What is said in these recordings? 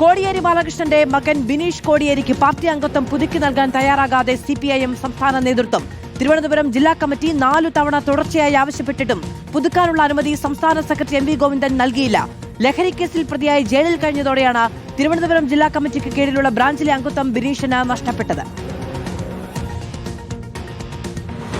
കോടിയേരി ബാലകൃഷ്ണന്റെ മകൻ ബിനീഷ് കോടിയേരിക്ക് പാർട്ടി അംഗത്വം പുതുക്കി നൽകാൻ തയ്യാറാകാതെ CPIM സംസ്ഥാന നേതൃത്വം. തിരുവനന്തപുരം ജില്ലാ കമ്മിറ്റി 4 തവണ തുടർച്ചയായി ആവശ്യപ്പെട്ടിട്ടും പുതുക്കാനുള്ള അനുമതി സംസ്ഥാന സെക്രട്ടറി MV ഗോവിന്ദൻ നൽകിയില്ല. ലഹരി കേസിൽ പ്രതിയായി ജയിലിൽ കഴിഞ്ഞതോടെയാണ് തിരുവനന്തപുരം ജില്ലാ കമ്മിറ്റിക്ക് കീഴിലുള്ള ബ്രാഞ്ചിലെ അംഗത്വം ബിനീഷിന് നഷ്ടപ്പെട്ടത്.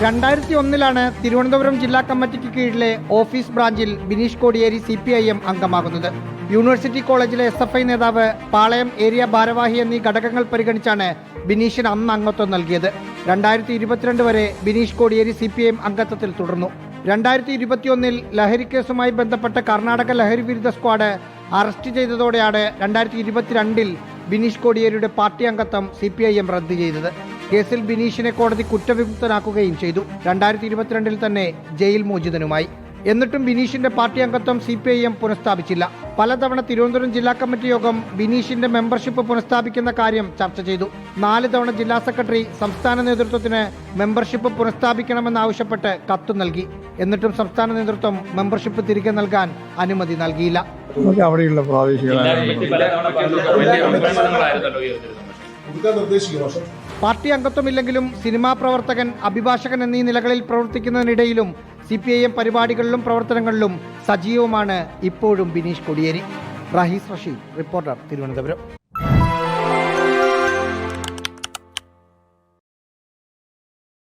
2001 തിരുവനന്തപുരം ജില്ലാ കമ്മിറ്റിക്ക് കീഴിലെ ഓഫീസ് ബ്രാഞ്ചിൽ ബിനീഷ് കോടിയേരി CPIM അംഗമാകുന്നത്. യൂണിവേഴ്സിറ്റി കോളേജിലെ SFI നേതാവ്, പാളയം ഏരിയ ഭാരവാഹി എന്നീ ഘടകങ്ങൾ പരിഗണിച്ചാണ് ബിനീഷിന് അന്ന് അംഗത്വം നൽകിയത്. 2022 വരെ ബിനീഷ് കോടിയേരി CPIM അംഗത്വത്തിൽ തുടർന്നു. 2021 ലഹരി കേസുമായി ബന്ധപ്പെട്ട കർണാടക ലഹരി വിരുദ്ധ സ്ക്വാഡ് അറസ്റ്റ് ചെയ്തതോടെയാണ് 2022 ബിനീഷ് കോടിയേരിയുടെ പാർട്ടി അംഗത്വം CPIM റദ്ദു ചെയ്തത്. കേസിൽ ബിനീഷിനെ കോടതി കുറ്റവിമുക്തനാക്കുകയും ചെയ്തു. 2022 തന്നെ ജയിൽ മോചിതനുമായി. എന്നിട്ടും ബിനീഷിന്റെ പാർട്ടി അംഗത്വം CPIM പുനഃസ്ഥാപിച്ചില്ല. പലതവണ തിരുവനന്തപുരം ജില്ലാ കമ്മിറ്റി യോഗം ബിനീഷിന്റെ മെമ്പർഷിപ്പ് പുനഃസ്ഥാപിക്കുന്ന കാര്യം ചർച്ച ചെയ്തു. 4 തവണ ജില്ലാ സെക്രട്ടറി സംസ്ഥാന നേതൃത്വത്തിന് മെമ്പർഷിപ്പ് പുനഃസ്ഥാപിക്കണമെന്നാവശ്യപ്പെട്ട് കത്ത് നൽകി. എന്നിട്ടും സംസ്ഥാന നേതൃത്വം മെമ്പർഷിപ്പ് തിരികെ നൽകാൻ അനുമതി നൽകിയില്ല. അവിടെയുള്ള പ്രാദേശിക പാർട്ടി അംഗത്വമില്ലെങ്കിലും സിനിമാ പ്രവർത്തകൻ, അഭിഭാഷകൻ എന്നീ നിലകളിൽ പ്രവർത്തിക്കുന്നതിനിടയിലും CPIM പരിപാടികളിലും പ്രവർത്തനങ്ങളിലും സജീവമാണ് ഇപ്പോഴും ബിനീഷ് കോടിയേരി. റഹീസ് റഷീദ്, റിപ്പോർട്ടർ, തിരുവനന്തപുരം.